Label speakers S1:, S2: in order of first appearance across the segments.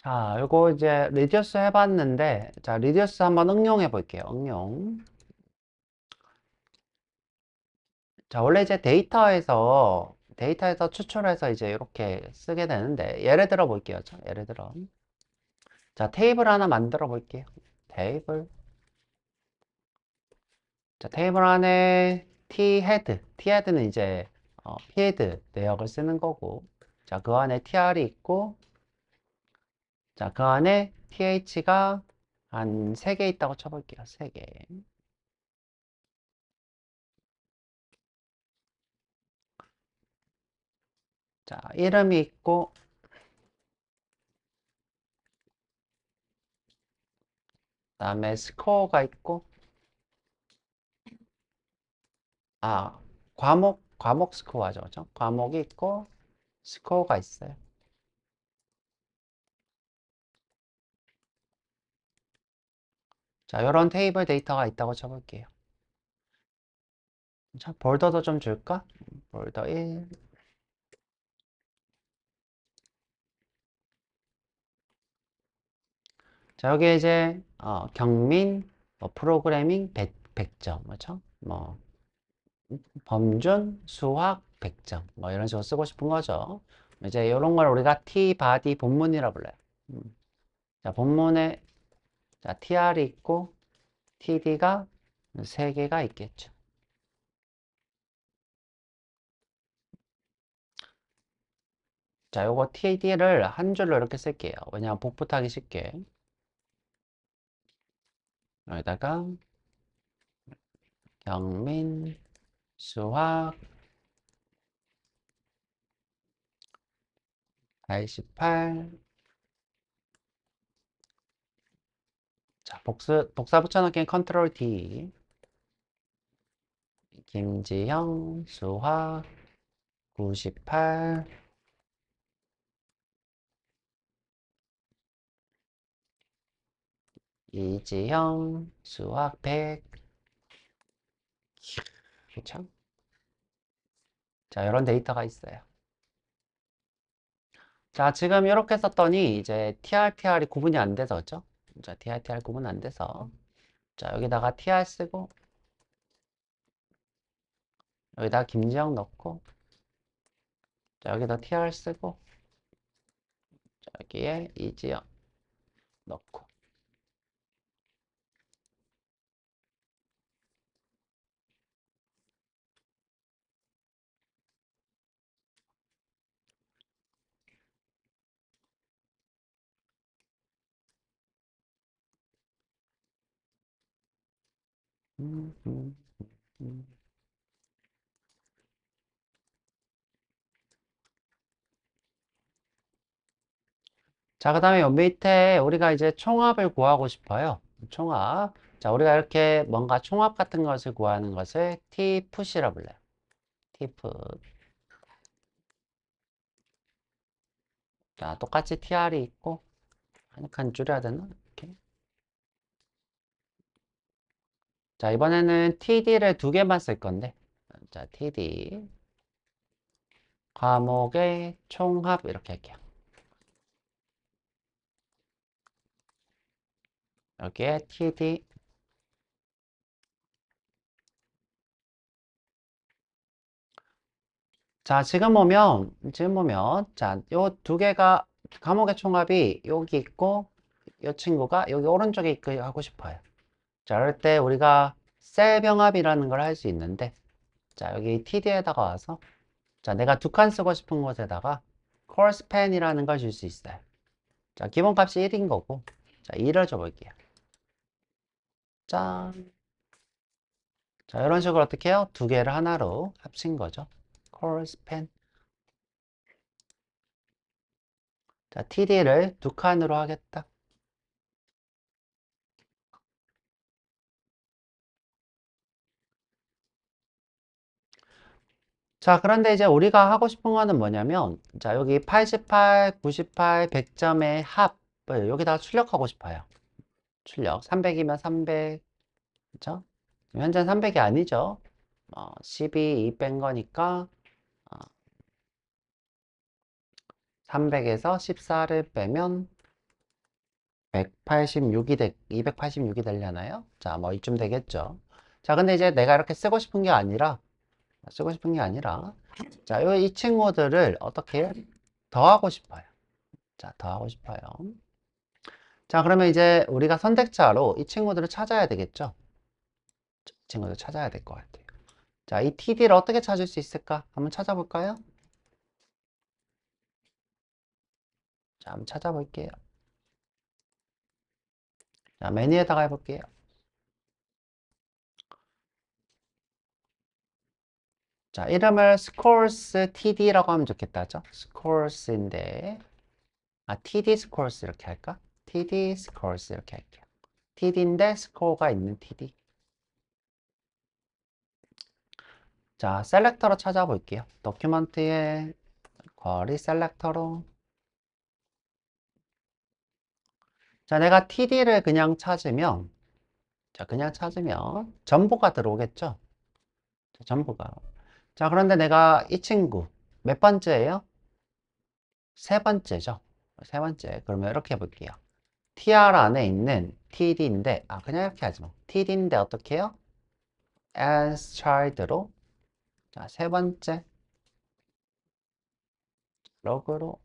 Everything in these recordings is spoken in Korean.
S1: 자, 요거 이제 리듀스 해봤는데, 자, 리듀스 한번 응용해 볼게요. 응용. 자, 원래 이제 데이터에서 추출해서 이제 이렇게 쓰게 되는데, 예를 들어 볼게요. 자, 예를 들어. 자, 테이블 하나 만들어 볼게요. 테이블. 자, 테이블 안에 T헤드는 이제, 피헤드 내역을 쓰는 거고, 자, 그 안에 TR이 있고, 자, 그 안에 TH가 한 3개 있다고 쳐볼게요. 3개. 자, 이름이 있고, 그다음에 스코어가 있고, 아, 과목 스코어죠. 그죠? 과목이 있고, 스코어가 있어요. 자, 이런 테이블 데이터가 있다고 쳐볼게요. 자, 볼더도 좀 줄까? 볼더 1. 자, 여기 이제, 경민, 뭐, 프로그래밍 100점, 그죠? 뭐, 범준, 수학 100점, 뭐, 이런 식으로 쓰고 싶은 거죠. 이제 이런 걸 우리가 T바디 본문이라 불러요. 음. 자, 본문에, 자, TR이 있고, TD가 3개가 있겠죠. 자, 요거 TD를 한 줄로 이렇게 쓸게요. 왜냐면 복붙하기 쉽게. 여기다가 경민, 수학, 88. 자, 복사 붙여넣기 컨트롤 D. 김지형, 수학, 98. 이지형, 수학 100. 그쵸? 자, 이런 데이터가 있어요. 자, 지금 이렇게 썼더니 이제 TR이 구분이 안 돼서, 그죠? 자, TR 구분 안 돼서. 자, 여기다가 TR 쓰고, 여기다가 김지영 넣고, 자, 여기다 TR 쓰고, 자, 여기에 이지영 넣고. 음, 음, 음. 자, 그 다음에 요 밑에 우리가 이제 총합을 구하고 싶어요. 총합. 자, 우리가 이렇게 뭔가 총합 같은 것을 구하는 것을 T풋이라 불러요. T풋. 자, 똑같이 TR이 있고, 한 칸 줄여야 되나? 이렇게. 자, 이번에는 TD를 2개만 쓸 건데. 자, TD. 과목의 총합 이렇게 할게요. 여기에 TD. 자, 지금 보면, 자, 요 2개가, 과목의 총합이 여기 있고, 이 친구가 여기 오른쪽에 있고 하고 싶어요. 자, 그럴 때 우리가 셀 병합이라는 걸 할 수 있는데, 자, 여기 TD에다가 와서, 자, 내가 2칸 쓰고 싶은 곳에다가 콜스팬이라는 걸 줄 수 있어요. 자, 기본값이 1인 거고, 자, 2를 줘볼게요. 짠. 자, 이런 식으로 어떻게 해요? 2개를 하나로 합친 거죠. 콜스팬. 자, TD를 2칸으로 하겠다. 자, 그런데 이제 우리가 하고 싶은 거는 뭐냐면, 자, 여기 88, 98, 100점의 합을 여기다가 출력하고 싶어요. 출력. 300이면 300, 그죠? 현재는 300이 아니죠. 12, 2 뺀 거니까, 300에서 14를 빼면 186이 286이 되려나요? 자, 뭐 이쯤 되겠죠. 자, 근데 이제 내가 이렇게 쓰고 싶은 게 아니라, 자, 이 친구들을 어떻게 더하고 싶어요. 자, 더하고 싶어요. 자, 그러면 이제 우리가 선택자로 이 친구들을 찾아야 되겠죠? 이 친구들 찾아야 될 것 같아요. 자, 이 TD를 어떻게 찾을 수 있을까? 한번 찾아볼까요? 자, 한번 찾아볼게요. 자, 메뉴에다가 해볼게요. 자, 이름을 scores td라고 하면 좋겠다죠? scores인데, td scores 이렇게 할까? td scores 이렇게 할게요. td인데 스코어가 있는 td. 자, 셀렉터로 찾아볼게요. 도큐먼트에 query 셀렉터로. 자, 내가 td를 그냥 찾으면, 자, 그냥 찾으면 전부가 들어오겠죠? 자, 전부가. 자, 그런데 내가 이 친구 몇 번째예요? 세 번째죠. 세 번째. 그러면 이렇게 해볼게요. tr 안에 있는 td인데, 그냥 이렇게 하지 마. td인데 어떻게 해요? as child로. 자, 세 번째. 로그로.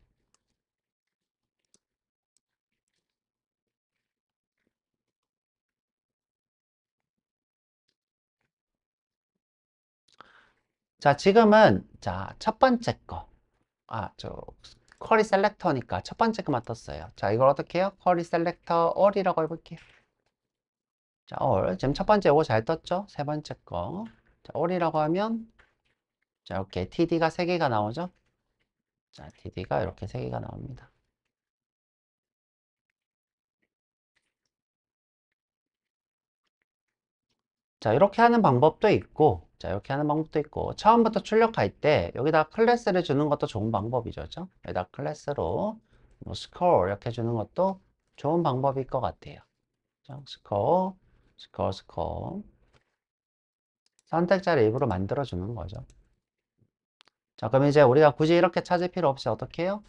S1: 자, 지금은, 자, 첫 번째 거. 쿼리 셀렉터니까 첫 번째 거만 떴어요. 자, 이걸 어떻게 해요? 쿼리 셀렉터 all이라고 해볼게요. 자, all. 지금 첫 번째 이거 잘 떴죠? 세 번째 거. 자, all이라고 하면, 자, 이렇게 td가 3개가 나오죠? 자, td가 이렇게 3개가 나옵니다. 자, 이렇게 하는 방법도 있고, 자, 이렇게 하는 방법도 있고, 처음부터 출력할 때 여기다 클래스를 주는 것도 좋은 방법이죠. 그죠? 여기다 클래스로 뭐 score 이렇게 주는 것도 좋은 방법일 것 같아요. 그죠? score. 선택자를 일부러 만들어 주는 거죠. 자, 그럼 이제 우리가 굳이 이렇게 찾을 필요 없이 어떻게 해요?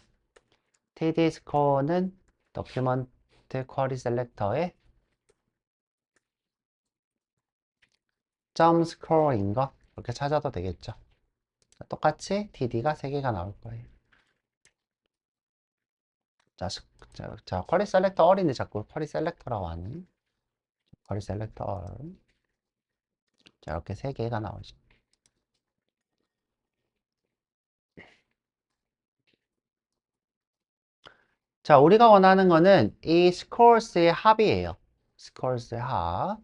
S1: td score는 document query selector에 점 score인 거 이렇게 찾아도 되겠죠. 똑같이 td가 3개가 나올 거예요. 자, 쿼리 셀렉터 all인데 자꾸 쿼리 셀렉터라고 하는 쿼리 셀렉터 all. 자, 이렇게 3개가 나오죠. 자, 우리가 원하는 거는 이 scores의 합이에요. scores의 합.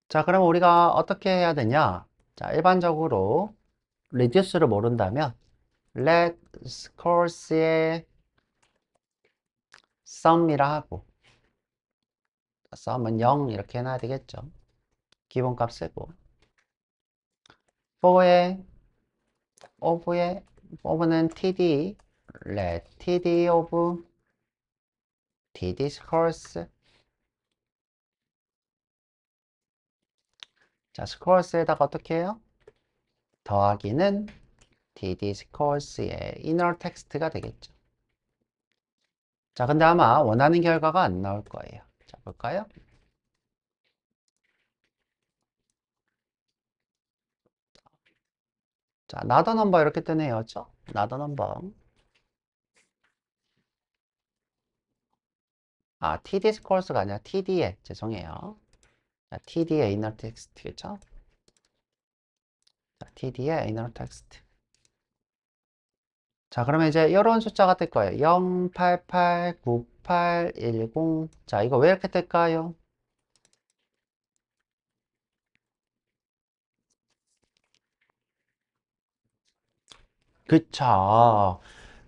S1: 자, 그럼 우리가 어떻게 해야 되냐? 자, 일반적으로 reduce를 모른다면 let scores의 sum이라 하고 sum은 0 이렇게 해놔야 되겠죠. 기본값 쓰고 for의 of는 td let td of td scores. 자, scores에다가 어떻게 해요? 더하기는 td scores의 inner text가 되겠죠. 자, 근데 아마 원하는 결과가 안 나올 거예요. 자, 볼까요? 자, not a number 이렇게 뜨네요. 그렇죠? not a number. td scores가 아니라 td에 죄송해요. 자, td의 inner text겠죠? 자, td의 inner text. 자, 그러면 이제 이런 숫자가 뜰 거예요. 0, 8, 8, 9, 8, 1, 0. 자, 이거 왜 이렇게 뜰까요? 그쵸.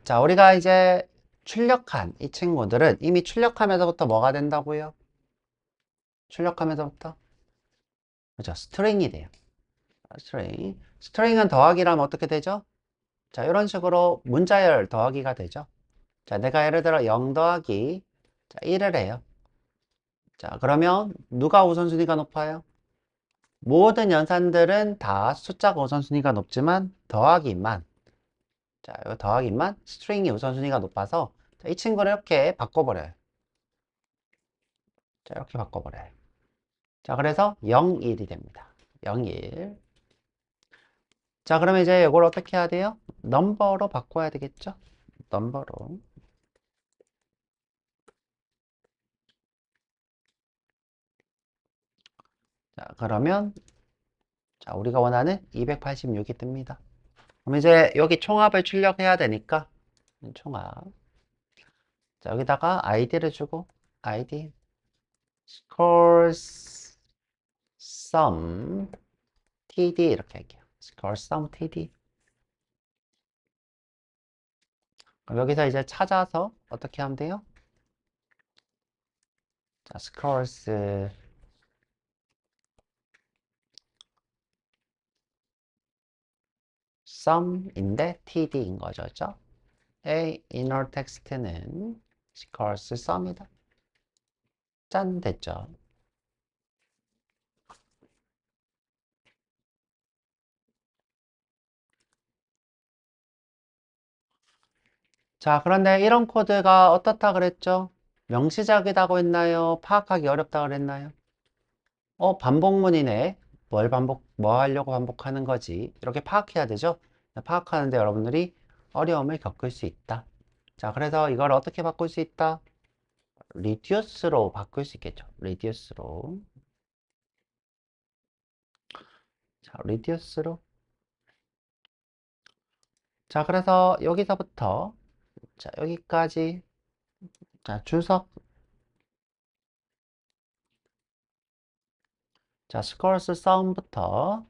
S1: 자, 우리가 이제 출력한 이 친구들은 이미 출력하면서부터 뭐가 된다고요? 출력하면서부터? 그죠. 스트링이 돼요. 스트링. 스트링은 더하기라면 어떻게 되죠? 자, 이런 식으로 문자열 더하기가 되죠. 자, 내가 예를 들어 0 더하기 자, 1을 해요. 자, 그러면 누가 우선순위가 높아요? 모든 연산들은 다 숫자가 우선순위가 높지만 더하기만 자, 이 더하기만 스트링이 우선순위가 높아서 자, 이 친구를 이렇게 바꿔버려요. 자, 이렇게 바꿔버려요. 자, 그래서 0, 1이 됩니다. 0, 1. 자, 그러면 이제 이걸 어떻게 해야 돼요? 넘버로 바꿔야 되겠죠? 넘버로. 자, 그러면, 자, 우리가 원하는 286이 뜹니다. 그럼 이제 여기 총합을 출력해야 되니까, 총합. 자, 여기다가 id를 주고, id, scores sum, td 이렇게 할게요. scores sum, td. 그럼 여기서 이제 찾아서 어떻게 하면 돼요? 자, scores sum인데 td인 거죠. 그죠? A inner text는 scores sum이다. 짠, 됐죠. 자, 그런데 이런 코드가 어떻다 그랬죠? 명시적이라고 했나요? 파악하기 어렵다 그랬나요? 반복문이네. 뭐 하려고 반복하는 거지? 이렇게 파악해야 되죠? 파악하는데 여러분들이 어려움을 겪을 수 있다. 자, 그래서 이걸 어떻게 바꿀 수 있다? reduce로 바꿀 수 있겠죠. reduce로. 자, reduce로. 자, 그래서 여기서부터 자, 여기까지 자, 주석. 자, scores sum부터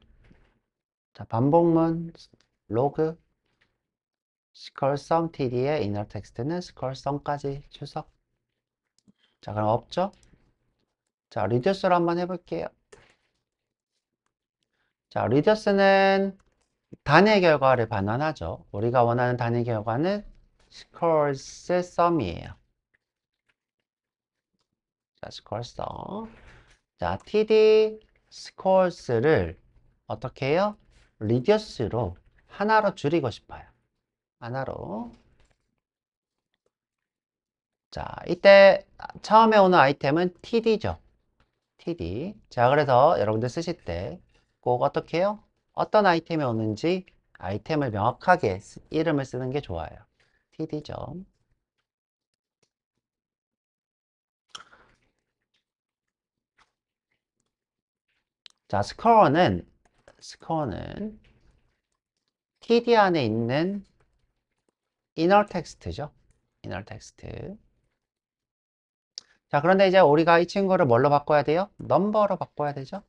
S1: 자, 반복문 로그 scores sum td의 inner text는 scores sum까지 주석. 자, 그럼 없죠? 자, reduce로 한번 해볼게요. 자, reduce는 단의 결과를 반환하죠. 우리가 원하는 단의 결과는 scores sum이에요. 자, scores sum. 자, td scores를 어떻게 해요? reduce로 하나로 줄이고 싶어요. 하나로. 자, 이때 처음에 오는 아이템은 td죠. td. 자, 그래서 여러분들 쓰실 때 꼭 어떻게 해요? 어떤 아이템이 오는지 아이템을 명확하게 이름을 쓰는 게 좋아요. td죠. 자, 스코어는 td 안에 있는 inner text죠. inner text. 자, 그런데 이제 우리가 이 친구를 뭘로 바꿔야 돼요? 넘버로 바꿔야 되죠.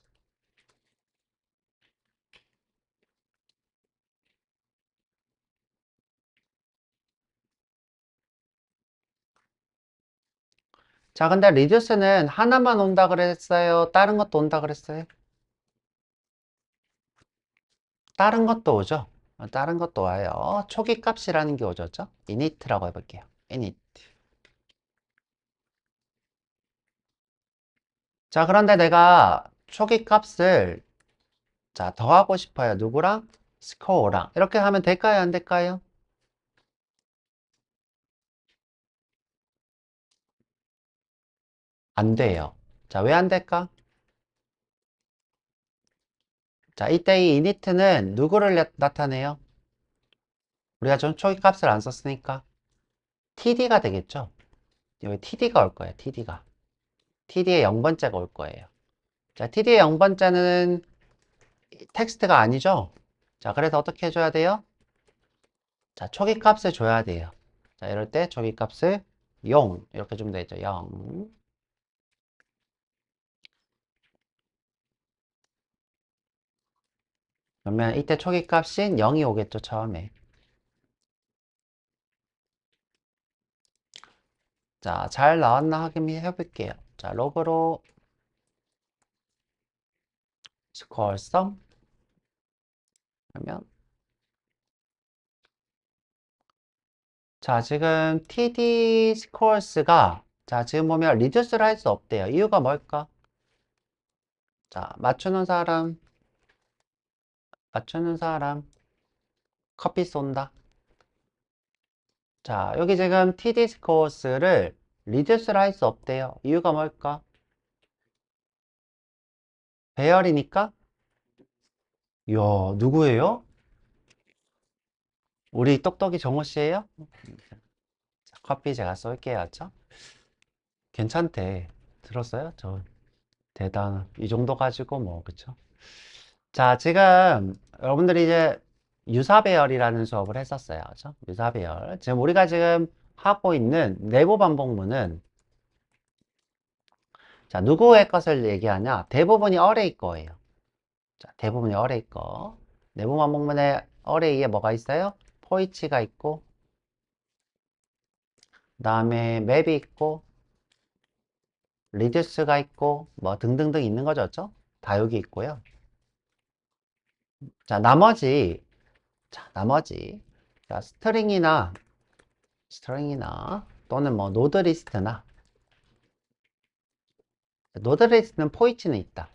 S1: 자, 근데 reduce는 하나만 온다 그랬어요? 다른 것도 온다 그랬어요? 다른 것도 오죠? 다른 것도 와요. 초기 값이라는 게 오죠? init라고 해볼게요. init. 자, 그런데 내가 초기 값을 자, 더하고 싶어요. 누구랑? 스코어랑. 이렇게 하면 될까요? 안 될까요? 안 돼요. 자, 왜 안 될까? 자, 이때 이 init는 누구를 나타내요? 우리가 좀 초기 값을 안 썼으니까 td가 되겠죠? 여기 td가 올 거예요. td가. td의 0번째가 올 거예요. 자, td의 0번째는 텍스트가 아니죠? 자, 그래서 어떻게 해줘야 돼요? 자, 초기 값을 줘야 돼요. 자, 이럴 때 초기 값을 0 이렇게 주면 되죠. 0. 그러면 이때 초기 값인 0이 오겠죠, 처음에. 자, 잘 나왔나 확인해 볼게요. 자, 로그로 스코어 썸 그러면 자, 지금 TD 스코어스가 자, 지금 보면 리듀스를 할 수 없대요. 이유가 뭘까? 자, 맞추는 사람 커피 쏜다. 자, 여기 지금 tdiscourse를 리듀스를 할 수 없대요. 이유가 뭘까? 배열이니까? 이야, 누구예요? 우리 똑똑이 정호 씨예요? 자, 커피 제가 쏠게요. 죠 괜찮대. 들었어요? 저 대단. 이 정도 가지고 뭐 그쵸? 자, 지금 여러분들이 이제 유사배열이라는 수업을 했었어요. 그죠? 유사배열. 지금 우리가 지금 하고 있는 내부 반복문은 자, 누구의 것을 얘기하냐? 대부분이 어레이 거예요. 자, 대부분이 어레이 거. 내부 반복문에 어레이에 뭐가 있어요? 포이치가 있고, 그 다음에 맵이 있고, 리듀스가 있고, 뭐 등등등 있는 거죠. 그죠? 다 여기 있고요. 자, 나머지. 자, 스트링이나 또는 뭐 노드리스트는 포이치는 있다.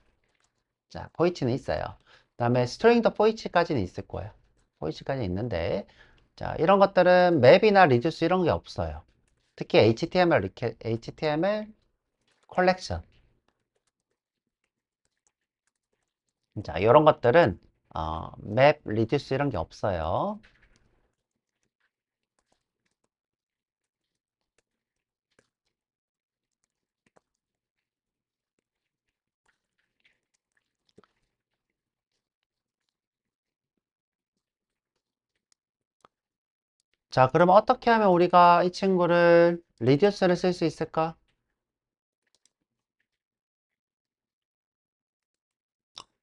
S1: 자, 포이치는 있어요. 그 다음에 스트링도 포이치까지는 있을 거예요. 포이치까지 있는데, 자, 이런 것들은 맵이나 리듀스 이런 게 없어요. 특히 HTML 컬렉션. 자, 이런 것들은 맵, 리듀스 이런 게 없어요. 자, 그러면 어떻게 하면 우리가 이 친구를 리듀스를 쓸 수 있을까?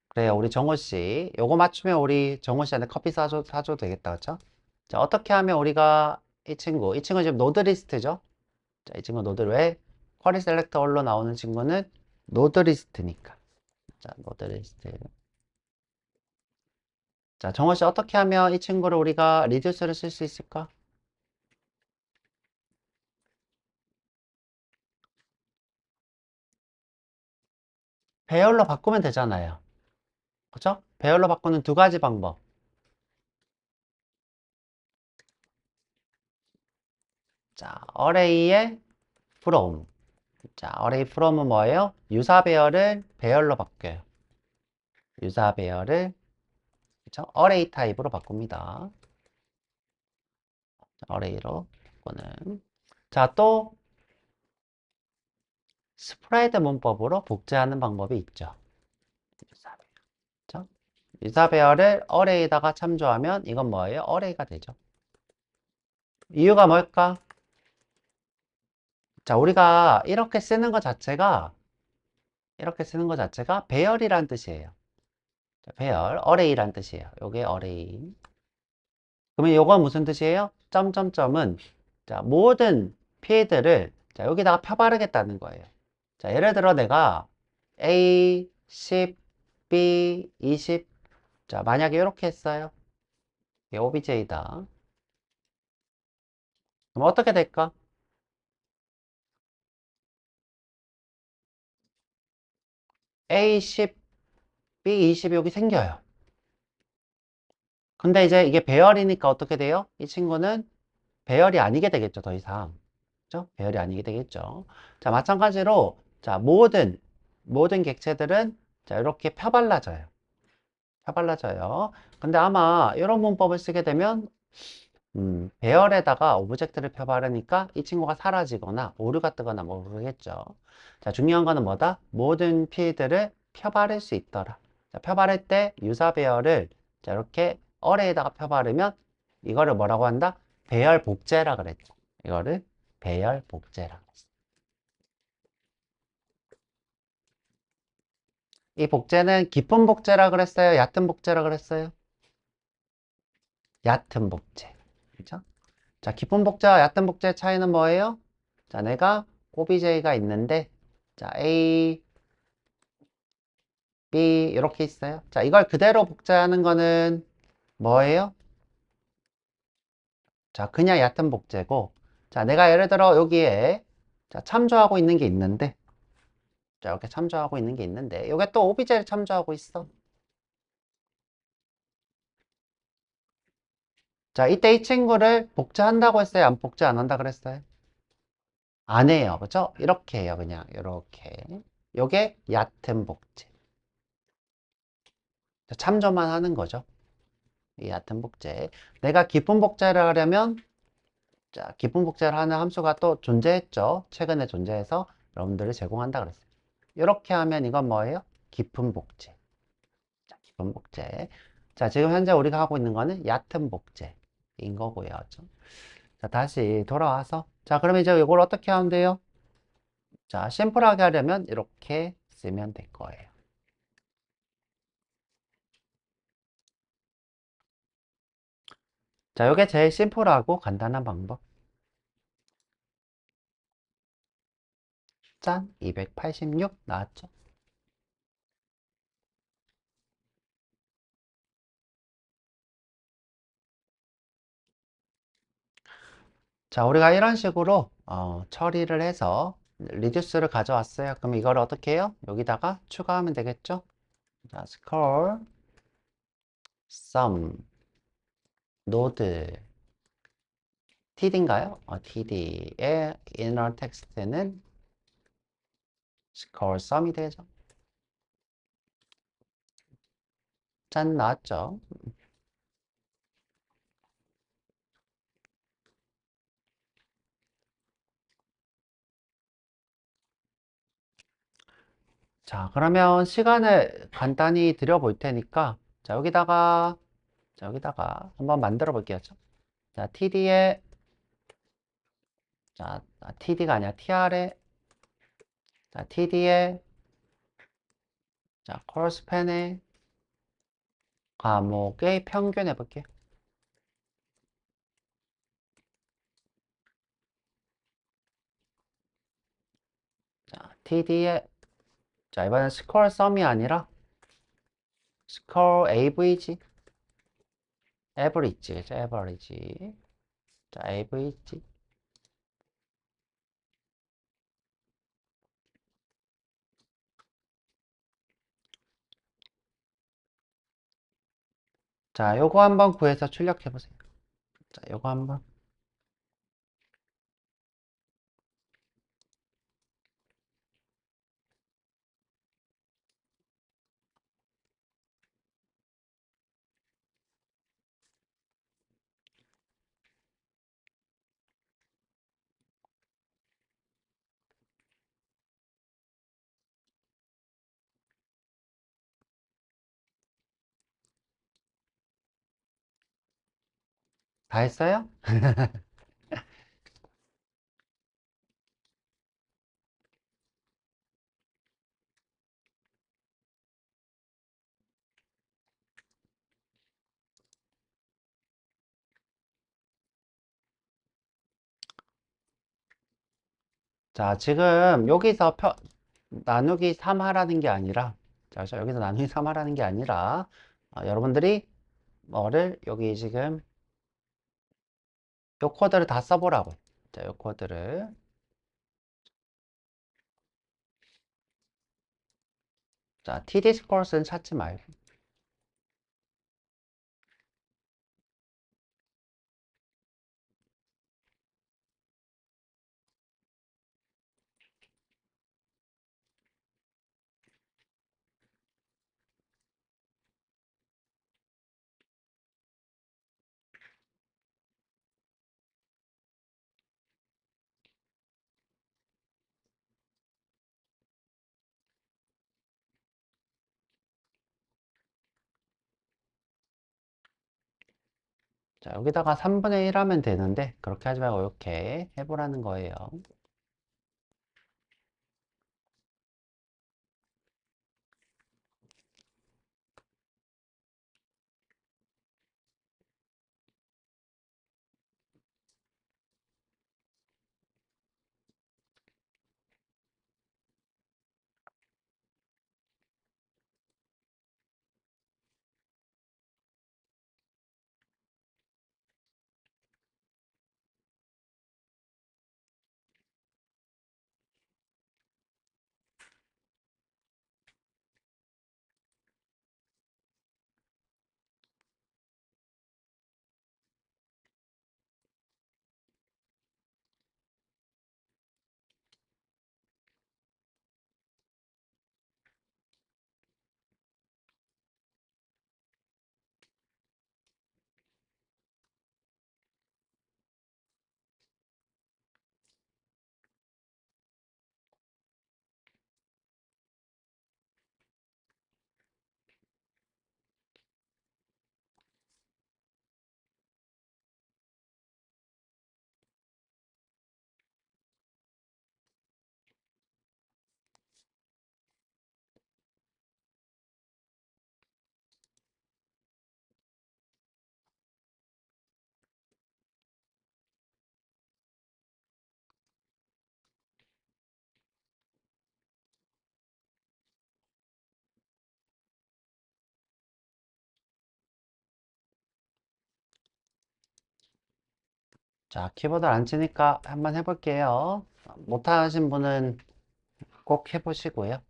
S1: 그래요, 우리 정호 씨. 요거 맞추면 우리 정호 씨한테 커피 사줘도 되겠다, 그쵸? 자, 어떻게 하면 우리가 이 친구 지금 노드 리스트죠? 자, 이 친구 노드, 왜? 쿼리 셀렉터 얼로 나오는 친구는 노드 리스트니까. 자, 노드 리스트. 자, 정호 씨 어떻게 하면 이 친구를 우리가 리듀스를 쓸 수 있을까? 배열로 바꾸면 되잖아요. 그쵸? 배열로 바꾸는 두 가지 방법. 자, array의 from. 자, array from은 뭐예요? 유사 배열을 배열로 바뀌어요. 유사 배열을, 그쵸? array 타입으로 바꿉니다. array로 바꾸는. 자, 또 스프레드 문법으로 복제하는 방법이 있죠. 유사 배열. 그쵸? 유사 배열을 array에다가 참조하면 이건 뭐예요? array가 되죠. 이유가 뭘까? 자, 우리가 이렇게 쓰는 것 자체가 배열이란 뜻이에요. 자, 배열, array란 뜻이에요. 요게 array. 그러면 요건 무슨 뜻이에요? 점점점은 자, 모든 필드를 자, 여기다가 펴바르겠다는 거예요. 자, 예를 들어 내가 A, 10, B, 20. 자, 만약에 이렇게 했어요. 이게 OBJ다. 그럼 어떻게 될까? A, 10, B, 20 여기 생겨요. 근데 이제 이게 배열이니까 어떻게 돼요? 이 친구는 배열이 아니게 되겠죠, 더 이상. 그죠? 배열이 아니게 되겠죠. 자, 마찬가지로, 자, 모든 객체들은, 자, 이렇게 펴발라져요. 펴발라져요. 근데 아마 이런 문법을 쓰게 되면, 배열에다가 오브젝트를 펴바르니까 이 친구가 사라지거나 오류가 뜨거나 뭐 그러겠죠. 자, 중요한 거는 뭐다? 모든 필드를 펴바를 수 있더라. 자, 펴바를 때 유사 배열을 자, 이렇게 어레에다가 펴바르면 이거를 뭐라고 한다? 배열 복제라 그랬죠. 이거를 배열 복제라 그랬어. 이 복제는 깊은 복제라 그랬어요? 얕은 복제라 그랬어요? 얕은 복제. 그죠? 자, 깊은 복제와 얕은 복제의 차이는 뭐예요? 자, 내가 OBJ가 있는데, 자, A, B 이렇게 있어요. 자, 이걸 그대로 복제하는 거는 뭐예요? 자, 그냥 얕은 복제고, 자, 내가 예를 들어 여기에 자, 참조하고 있는 게 있는데, 자, 이렇게 참조하고 있는 게 있는데, 이게 또 OBJ를 참조하고 있어. 자, 이때 이 친구를 복제한다고 했어요? 안 복제 안 한다 그랬어요? 안 해요. 그죠? 이렇게 해요. 그냥 이렇게. 요게 얕은 복제. 자, 참조만 하는 거죠. 이 얕은 복제. 내가 깊은 복제를 하려면 자, 깊은 복제를 하는 함수가 또 존재했죠. 최근에 존재해서 여러분들을 제공한다 그랬어요. 이렇게 하면 이건 뭐예요? 깊은 복제. 자, 깊은 복제. 자, 지금 현재 우리가 하고 있는 거는 얕은 복제인 거고요. 자, 다시 돌아와서. 자, 그러면 이제 이걸 어떻게 하면 돼요? 자, 심플하게 하려면 이렇게 쓰면 될 거예요. 자, 이게 제일 심플하고 간단한 방법. 짠! 286 나왔죠? 자, 우리가 이런 식으로 처리를 해서 리듀스를 가져왔어요. 그럼 이걸 어떻게 해요? 여기다가 추가하면 되겠죠? 자, scroll, sum, node, td인가요? td의 inner text는 scroll sum이 되죠. 짠, 나왔죠? 자, 그러면 시간을 간단히 들여볼 테니까, 자, 여기다가 한번 만들어 볼게요. 자, td의, 자, td가 아니라 tr의, 자, td의, 자, 콜스팬의 과목의 평균 해볼게요. 자, td의, 자, 이번엔 스코어 썸이 아니라, 스코어 avg, average, 그죠? average. 자, average. 자, 요거 한번 구해서 출력해 보세요. 자, 요거 한번. 다 했어요? 자, 지금 여기서 나누기 3 하라는 게 아니라, 자, 여기서 나누기 3 하라는 게 아니라, 여러분들이 뭐를 여기 지금 요 코드를 다 써보라고. 자, 요 코드를. 자, TD 스코어스는 찾지 말고. 자, 여기다가 3분의 1 하면 되는데, 그렇게 하지 말고 이렇게 해보라는 거예요. 자, 키보드를 안 치니까 한번 해볼게요. 못하신 분은 꼭 해보시고요.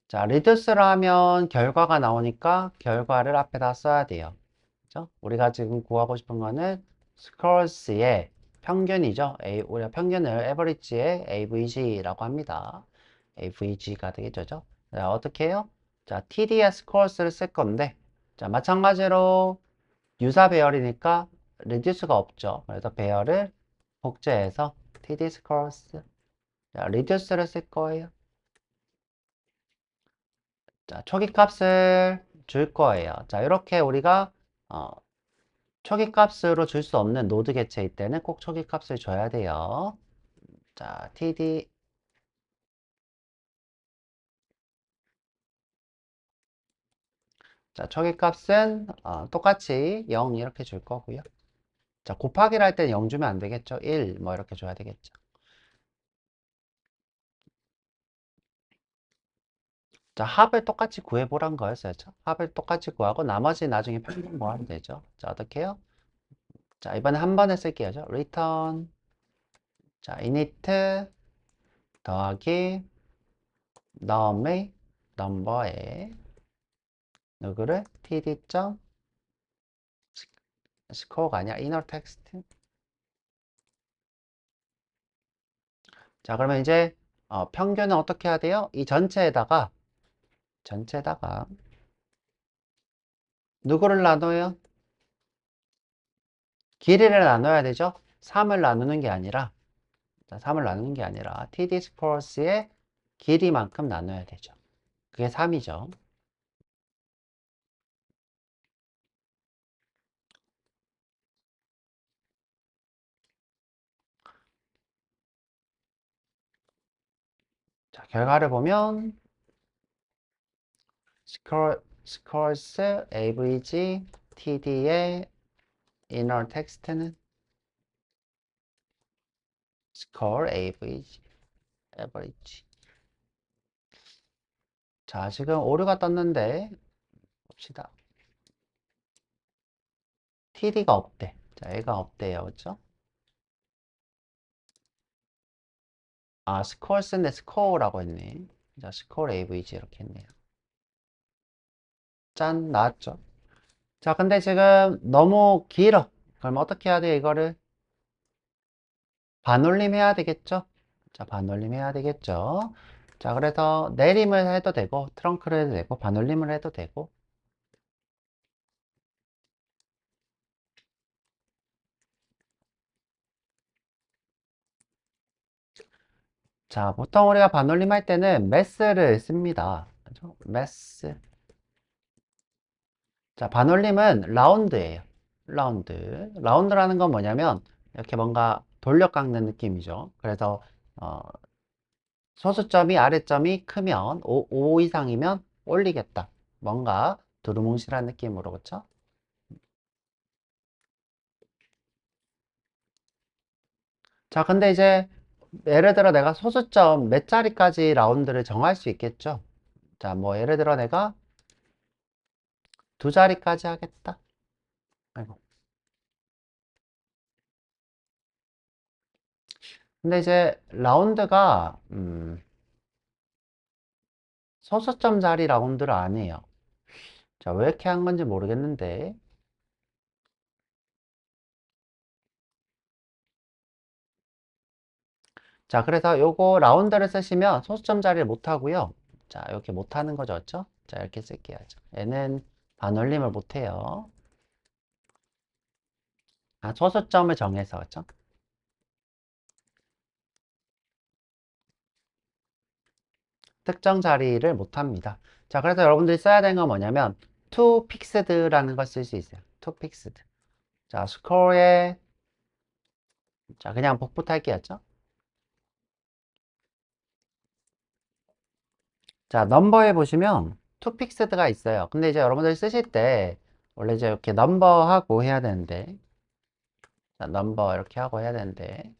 S1: 자, 리듀스를 하면 결과가 나오니까 결과를 앞에다 써야 돼요. 그죠? 우리가 지금 구하고 싶은 거는 스컬스의 평균이죠. 우리가 평균을 에버리지의 AVG라고 합니다. AVG가 되겠죠. 자, 어떻게 해요? 자, TD의 스컬스를 쓸 건데, 자, 마찬가지로 유사 배열이니까 리듀스가 없죠. 그래서 배열을 복제해서 TD 스컬스, 자, 리듀스를 쓸 거예요. 자, 초기 값을 줄 거예요. 자, 이렇게 우리가 어, 초기 값으로 줄 수 없는 노드 개체일 때는 꼭 초기 값을 줘야 돼요. 자, td 자, 초기 값은 똑같이 0 이렇게 줄 거고요. 자, 곱하기를 할 때는 0 주면 안 되겠죠. 1 뭐 이렇게 줘야 되겠죠. 자, 합을 똑같이 구해보란 거였어요. 합을 똑같이 구하고 나머지 나중에 평균 뭐 하면 되죠. 자, 어떻게 해요? 자, 이번에 한 번에 쓸게요. return 자, init 더하기 다음에 넘버에 누구를 td 점 스코어가 아니야 inner text 자 그러면 이제 평균은 어떻게 해야 돼요? 이 전체에다가 누구를 나눠요? 길이를 나눠야 되죠? 3을 나누는 게 아니라 자, 3을 나누는 게 아니라 td 스코어스의 길이만큼 나눠야 되죠. 그게 3이죠. 자 결과를 보면 스코어스 average td의 inner text는 score average 자 지금 오류가 떴는데 봅시다. TD가 없대. 자, 얘가 없대요. 그쵸? 아, 스코어 쓴데 스코어라고 했네. 자, 스코어 AVG 이렇게 했네요. 짠, 나왔죠? 자, 근데 지금 너무 길어. 그럼 어떻게 해야 돼, 이거를? 반올림 해야 되겠죠? 자, 반올림 해야 되겠죠? 자, 그래서 내림을 해도 되고, 트렁크를 해도 되고, 반올림을 해도 되고. 자, 보통 우리가 반올림 할 때는 매스를 씁니다. 그죠? 매스. 자, 반올림은 라운드예요. 라운드라는 건 뭐냐면 이렇게 뭔가 돌려 깎는 느낌이죠. 그래서 어, 소수점이 아래점이 크면 5 이상이면 올리겠다. 뭔가 두루뭉실한 느낌으로 그렇죠? 자, 근데 이제 예를 들어 내가 소수점 몇 자리까지 라운드를 정할 수 있겠죠? 자, 뭐 예를 들어 내가 2자리까지 하겠다. 아이고. 근데 이제 라운드가 소수점 자리 라운드를 안 해요. 자, 왜 이렇게 한 건지 모르겠는데. 자, 그래서 요거 라운드를 쓰시면 소수점 자리를 못 하고요. 자, 이렇게 못 하는 거죠. 그렇죠? 자, 이렇게 쓸게요. 얘는 반올림을 못 해요. 아, 소수점을 정해서 그렇죠? 특정 자리를 못 합니다. 자, 그래서 여러분들이 써야 되는 건 뭐냐면 to fixed라는 걸 쓸 수 있어요. to fixed. 자, 스코어에 자, 그냥 복부 탈게였죠? 자, 넘버에 보시면 to fixed가 있어요. 근데 이제 여러분들이 쓰실 때 원래 이제 이렇게 넘버하고 해야 되는데 자, 넘버 이렇게 하고 해야 되는데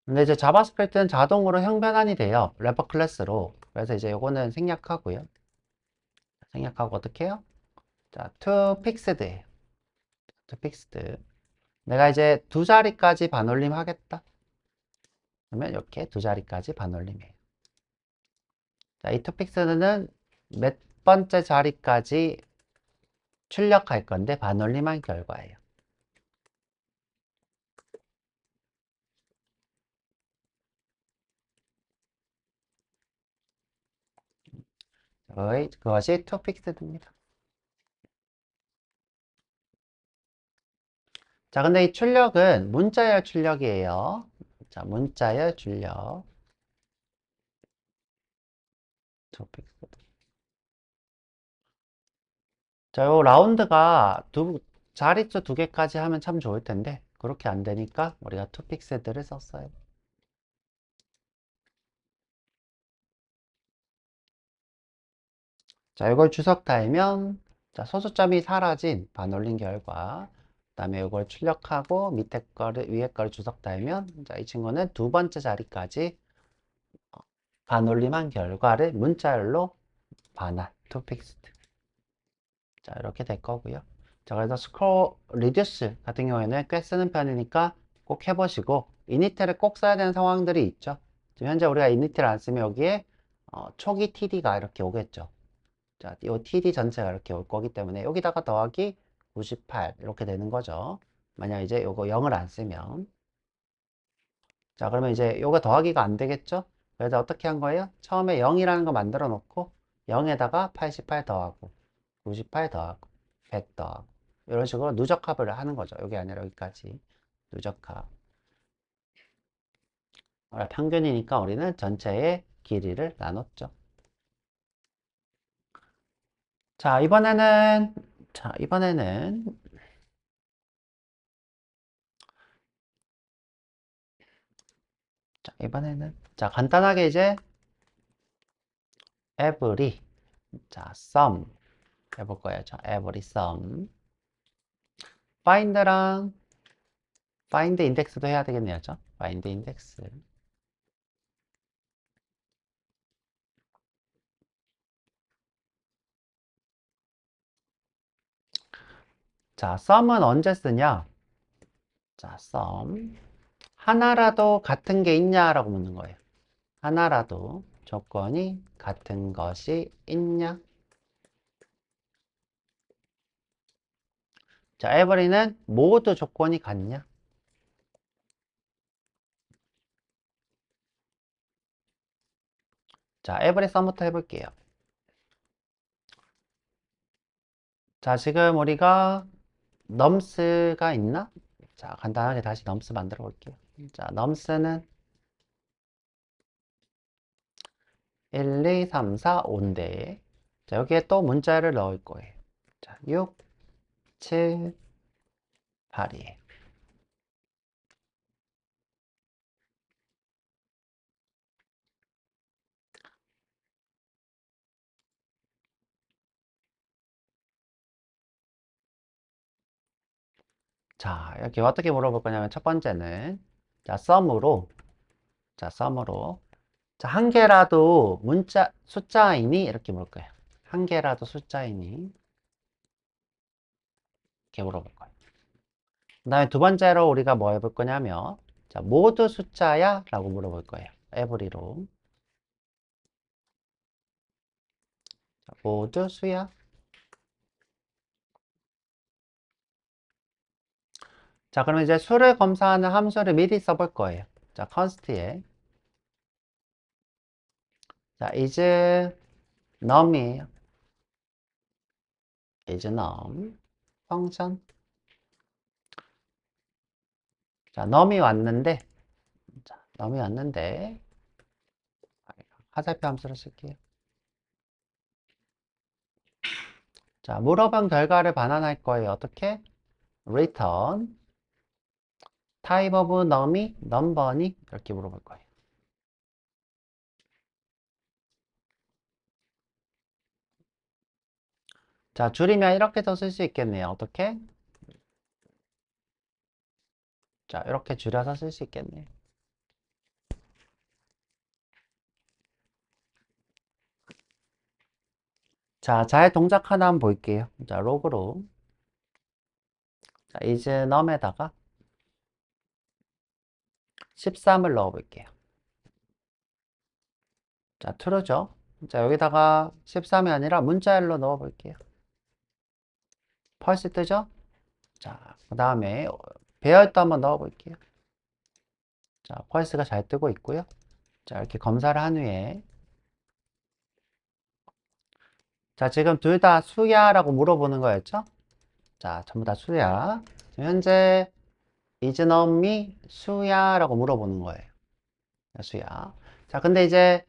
S1: 근데 이제 자바스크립트는 자동으로 형변환이 돼요. 래퍼 클래스로. 그래서 이제 요거는 생략하고요. 생략하고 어떻게 해요? 자, to fixed예요. to fixed. 내가 이제 두 자리까지 반올림 하겠다. 그러면 이렇게 두 자리까지 반올림해요. 자, 이 to fixed는 몇 번째 자리까지 출력할 건데 반올림한 결과예요. 그것이 to fixed입니다. 자, 근데 이 출력은 문자열 출력이에요. 자, 문자열 출력. to fixed. 자, 요 라운드가 자릿수 두 개까지 하면 참 좋을 텐데 그렇게 안 되니까 우리가 to fixed를 썼어요. 자, 이걸 주석 달면 자, 소수점이 사라진 반올림 결과. 그다음에 이걸 출력하고 밑에 거를 위에 거를 주석 달면 자, 이 친구는 두 번째 자리까지 반올림한 결과를 문자열로 반환 to fixed. 자, 이렇게 될 거고요. 자, 그래서 스크롤 리듀스 같은 경우에는 꽤 쓰는 편이니까 꼭 해보시고 이니트를 꼭 써야 되는 상황들이 있죠. 지금 현재 우리가 이니트를 안 쓰면 여기에 초기 TD가 이렇게 오겠죠. 자, 이 TD 전체가 이렇게 올 거기 때문에 여기다가 더하기 98 이렇게 되는 거죠. 만약 이제 요거 0을 안 쓰면 자, 그러면 이제 요거 더하기가 안 되겠죠? 그래서 어떻게 한 거예요? 처음에 0이라는 거 만들어 놓고 0에다가 88 더하고 98 더하고 100 더하고 이런 식으로 누적합을 하는 거죠. 여기 아니라 여기까지 누적합. 평균이니까 우리는 전체의 길이를 나눴죠. 자, 이번에는 자, 간단하게 이제 every 자, sum 해볼 거예요. 자, every sum find랑 find index도 해야 되겠네요. 죠 find index. 자, sum은 언제 쓰냐? 자, sum 하나라도 같은 게 있냐라고 묻는 거예요. 하나라도 조건이 같은 것이 있냐? 자, every는 모두 조건이 같냐? 자, every sum부터 해볼게요. 자, 지금 우리가 nums가 있나? 자, 간단하게 다시 nums 만들어 볼게요. 자, nums는 1, 2, 3, 4, 5인데 자, 여기에 또 문자를 넣을 거예요. 자, 6, 7, 8이에요. 자, 이렇게 어떻게 물어볼 거냐면 첫 번째는 자, sum으로 자, 한 개라도 숫자이니? 이렇게 물을 거예요. 한 개라도 숫자이니? 이렇게 물어볼 거예요. 그 다음에 두 번째로 우리가 뭐 해볼 거냐면 자, 모두 숫자야? 라고 물어볼 거예요. every로. 자, 모두 수야? 자, 그럼 이제 수를 검사하는 함수를 미리 써볼 거예요. 자, const에 자, is num이에요. is num 펑션. 자, num이 왔는데 자, num이 왔는데 화살표 함수를 쓸게요. 자, 물어본 결과를 반환할 거예요. 어떻게? return type of num이 number니? 이렇게 물어볼 거예요. 자, 줄이면 이렇게 더 쓸 수 있겠네요. 어떻게? 자, 이렇게 줄여서 쓸 수 있겠네요. 자, 잘 동작 하나 한번 볼게요. 자, 로그로. 자, is num에다가 13을 넣어 볼게요. 자, true죠. 자, 여기다가 13이 아니라 문자열로 넣어 볼게요. 펄스 뜨죠? 자, 그 다음에 배열도 한번 넣어 볼게요. 자, 펄스가 잘 뜨고 있고요. 자, 이렇게 검사를 한 후에 자, 지금 둘 다 수야라고 물어보는 거였죠? 자, 전부 다 수야. 현재 이즈넘이 수야라고 물어보는 거예요. 수야. 자, 근데 이제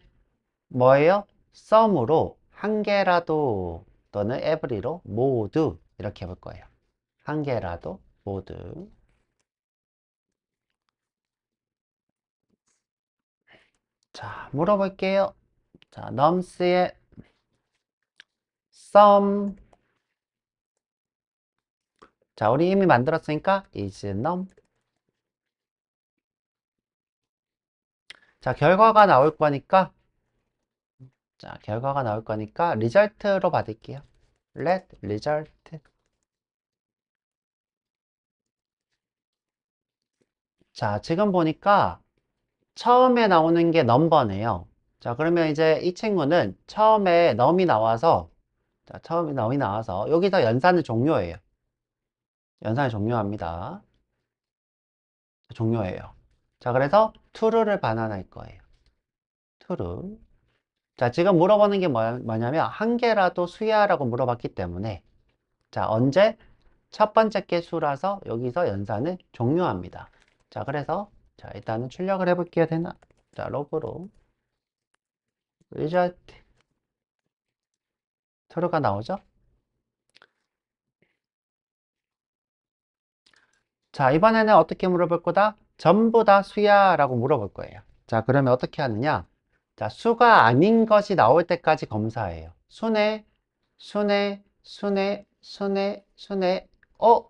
S1: 뭐예요? 썸으로 한 개라도 또는 에브리로 모두 이렇게 해볼 거예요. 한 개라도 모두. 자, 물어볼게요. 자, 넘스의 썸. 자, 우리 이미 만들었으니까 is num. 자, 결과가 나올 거니까 자, 결과가 나올 거니까 result로 받을게요. let result. 자, 지금 보니까 처음에 나오는 게 넘버네요. 자, 그러면 이제 이 친구는 처음에 num이 나와서 자, 처음에 num이 나와서 여기서 연산을 종료해요. 연산을 종료합니다. 종료해요. 자, 그래서 true를 반환할 거예요. true. 자, 지금 물어보는 게 뭐냐면 한 개라도 수야라고 물어봤기 때문에 자, 언제? 첫 번째 게 수라서 여기서 연산을 종료합니다. 자, 그래서 자, 일단은 출력을 해볼게요. 되나? 자, 로그로 result true가 나오죠? 자, 이번에는 어떻게 물어볼 거다? 전부 다 수야라고 물어볼 거예요. 자, 그러면 어떻게 하느냐? 자, 수가 아닌 것이 나올 때까지 검사해요. 순에.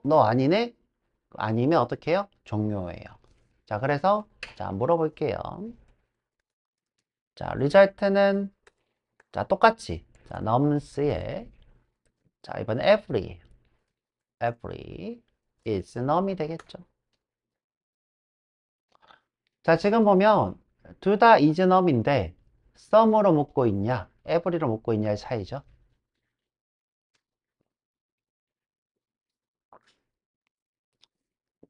S1: 너 아니네? 아니면 어떻게 해요? 종료해요. 자, 그래서 자, 물어볼게요. 자, result는 자, 똑같이 자, nums에 자, 이번에 every is num이 되겠죠. 자, 지금 보면 둘 다 is num인데 some으로 묶고 있냐, every로 묶고 있냐의 차이죠.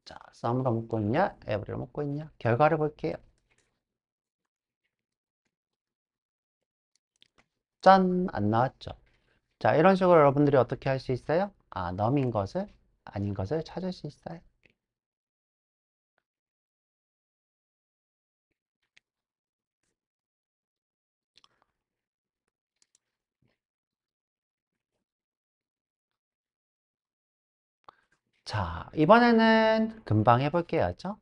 S1: 자, some으로 묶고 있냐, every로 묶고 있냐. 결과를 볼게요. 짠! 안 나왔죠. 자, 이런 식으로 여러분들이 어떻게 할 수 있어요? 아, num인 것을, 아닌 것을 찾을 수 있어요. 자, 이번에는 금방 해볼게요. 자,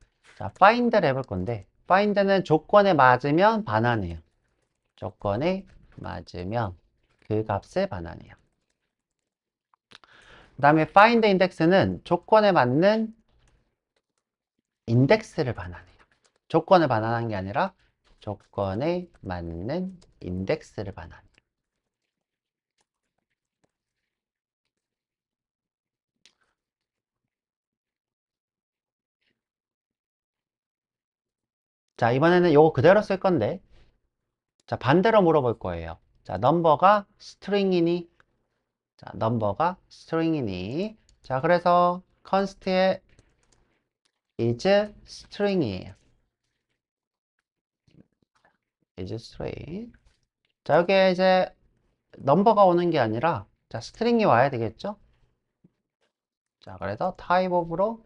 S1: find를 해볼 건데, find는 조건에 맞으면 반환해요. 조건에 맞으면 그 값을 반환해요. 그 다음에 find index는 조건에 맞는 인덱스를 반환해요. 조건을 반환한 게 아니라 조건에 맞는 인덱스를 반환해요. 자, 이번에는 요거 그대로 쓸 건데, 자, 반대로 물어볼 거예요. 자, 넘버가 스트링이니? 자, 넘버가 스트링이니? 자, 그래서 const의 is string이에요. is string. 자, 여기에 이제 넘버가 오는 게 아니라 자, 스트링이 와야 되겠죠? 자, 그래서 type of로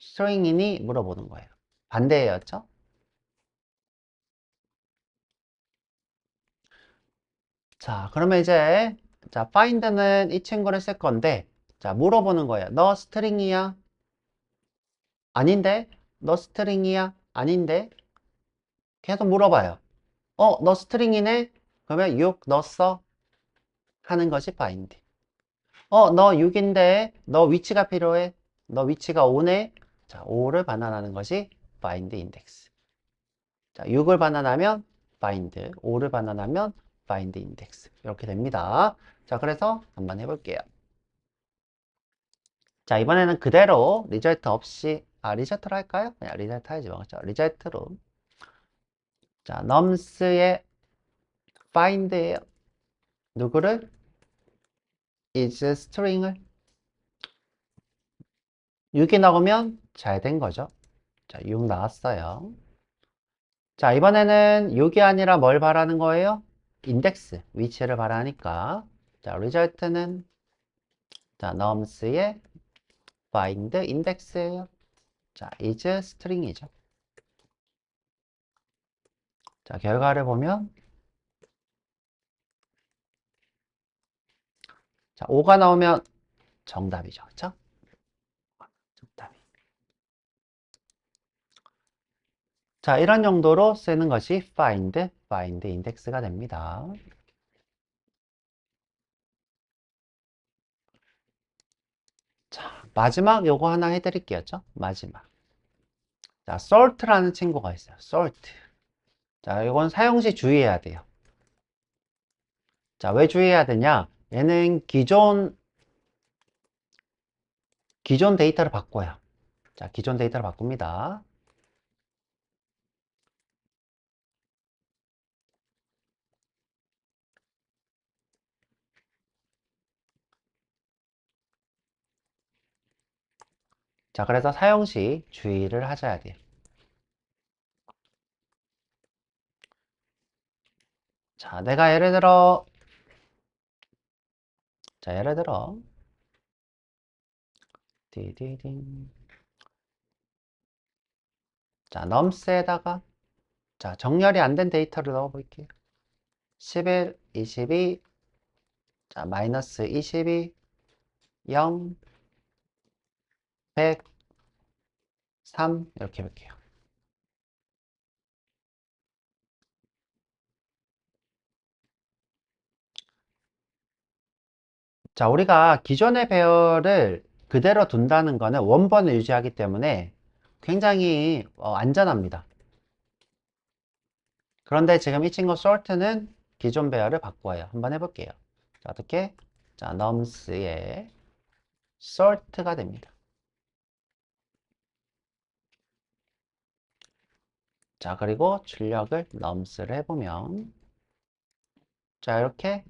S1: string이니 물어보는 거예요. 반대였죠? 자, 그러면 이제 자, find는 이 친구를 쓸 건데 자, 물어보는 거예요. 너 스트링이야? 아닌데? 너 스트링이야? 아닌데? 계속 물어봐요. 너 스트링이네? 그러면 6 넣었어? 하는 것이 find. 너 6인데 너 위치가 필요해? 너 위치가 5네? 자, 5를 반환하는 것이 find index. 자, 6을 반환하면 find, 5를 반환하면 find index. 이렇게 됩니다. 자, 그래서 한번 해볼게요. 자, 이번에는 그대로 리절트 없이, 리절트로 할까요? 그냥 리절트 하지 뭐. 자, 리절트로. 자, nums의 find예요. 누구를? is string을. 6이 나오면 잘 된 거죠. 자, 6 나왔어요. 자, 이번에는 6이 아니라 뭘 바라는 거예요? 인덱스, 위치를 바라니까. 자, 리절트는 자, nums의 find index예요. 자, is string이죠. 자, 결과를 보면 자, 5가 나오면 정답이죠. 그렇죠? 정답이. 자, 이런 용도로 쓰는 것이 find index가 됩니다. 자, 마지막 요거 하나 해드릴게요. 마지막. 자, sort라는 친구가 있어요. sort. 자, 이건 사용 시 주의해야 돼요. 자, 왜 주의해야 되냐? 얘는 기존 데이터를 바꿔요. 자, 기존 데이터를 바꿉니다. 자, 그래서 사용 시 주의를 하셔야 돼요. 자, 내가 예를 들어, 디디딩. 자, nums에다가, 자, 정렬이 안 된 데이터를 넣어 볼게요. 11, 22, 자, 마이너스 22, 0, 100, 3, 이렇게 볼게요. 자, 우리가 기존의 배열을 그대로 둔다는 거는 원본을 유지하기 때문에 굉장히 안전합니다. 그런데 지금 이 친구 sort는 기존 배열을 바꿔요. 한번 해볼게요. 자, 어떻게? 자, nums의 sort가 됩니다. 자, 그리고 출력을 nums를 해보면 자, 이렇게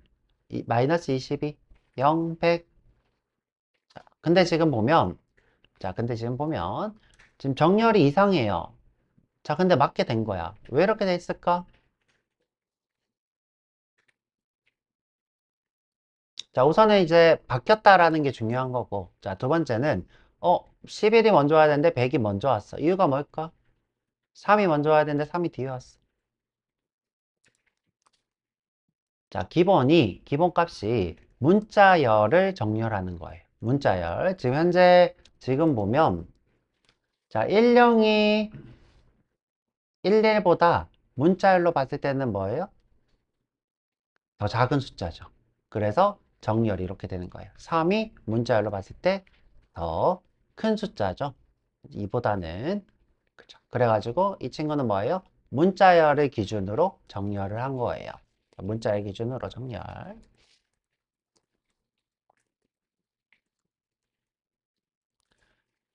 S1: 마이너스 22, 0, 100. 자, 근데 지금 보면 지금 정렬이 이상해요. 자, 근데 맞게 된 거야. 왜 이렇게 돼 있을까? 자, 우선은 이제 바뀌었다라는 게 중요한 거고. 자, 두 번째는 11이 먼저 와야 되는데 100이 먼저 왔어. 이유가 뭘까? 3이 먼저 와야 되는데 3이 뒤에 왔어. 자, 기본 값이 문자열을 정렬하는 거예요. 문자열. 지금 보면 자, 10이 11보다 문자열로 봤을 때는 뭐예요? 더 작은 숫자죠. 그래서 정렬이 이렇게 되는 거예요. 3이 문자열로 봤을 때 더 큰 숫자죠. 2보다는. 그죠. 그래가지고 이 친구는 뭐예요? 문자열을 기준으로 정렬을 한 거예요. 문자열 기준으로 정렬.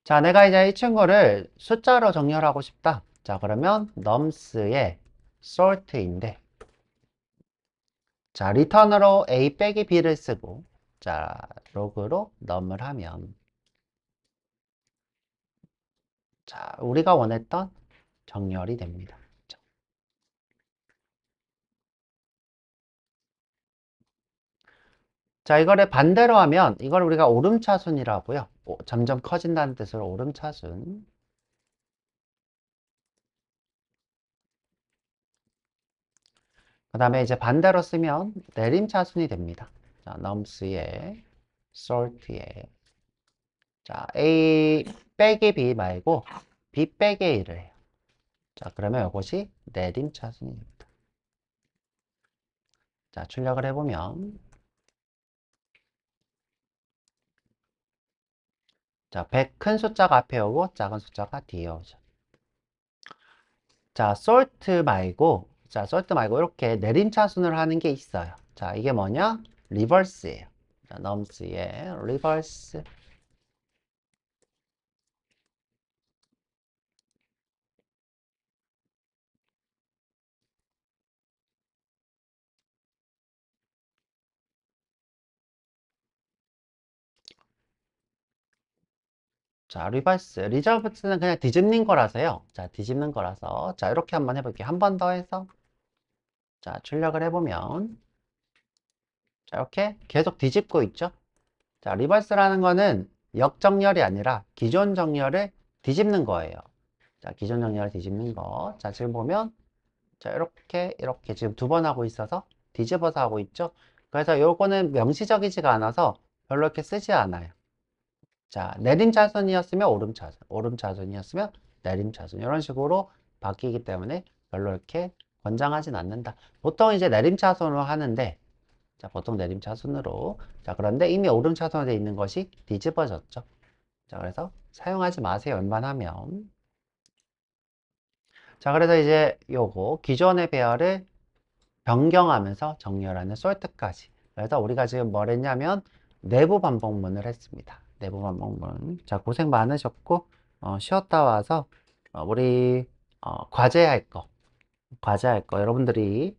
S1: 자, 내가 이제 이 친구를 숫자로 정렬하고 싶다. 자, 그러면 nums의 sort인데, 자, return으로 a 빼기 b를 쓰고, 자, log로 num을 하면, 자, 우리가 원했던 정렬이 됩니다. 자, 이거를 반대로 하면, 이걸 우리가 오름차순이라고요. 점점 커진다는 뜻으로 오름차순. 그 다음에 이제 반대로 쓰면 내림차순이 됩니다. 자, nums의 sort의 자, A 빼기 B 말고 B 빼기 A를 해요. 자, 그러면 이것이 내림차순이 됩니다. 자, 출력을 해보면 자, 100 큰 숫자가 앞에 오고 작은 숫자가 뒤에 오죠. 자, sort 말고 이렇게 내림차순을 하는 게 있어요. 자, 이게 뭐냐? 리버스예요. 자, nums의 리버스. 자, 리버스. 리저브스는 그냥 뒤집는 거라서요. 자, 뒤집는 거라서. 자, 이렇게 한번 해볼게요. 한 번 더 해서. 자, 출력을 해보면. 자, 이렇게 계속 뒤집고 있죠. 자, 리버스라는 거는 역정렬이 아니라 기존 정렬을 뒤집는 거예요. 자, 기존 정렬을 뒤집는 거. 자, 지금 보면. 자, 이렇게 지금 두 번 하고 있어서 뒤집어서 하고 있죠. 그래서 요거는 명시적이지가 않아서 별로 이렇게 쓰지 않아요. 자, 내림차순이었으면 오름차순, 오름차순이었으면 내림차순 이런 식으로 바뀌기 때문에 별로 이렇게 권장하진 않는다. 보통 이제 내림차순으로 하는데 자, 보통 내림차순으로 자, 그런데 이미 오름차순으로 되어 있는 것이 뒤집어졌죠. 자, 그래서 사용하지 마세요. 웬만하면. 자, 그래서 이제 요거 기존의 배열을 변경하면서 정렬하는 솔트까지. 그래서 우리가 지금 뭘 했냐면 내부 반복문을 했습니다. 내부 반복문. 자, 고생 많으셨고 쉬었다 와서 우리 과제할 거 여러분들이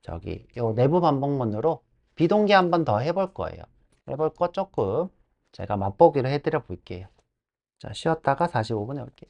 S1: 저기 요 내부 반복문으로 비동기 한 번 더 해볼 거예요. 해볼 거 조금 제가 맛보기로 해드려 볼게요. 자, 쉬었다가 45분에 올게요.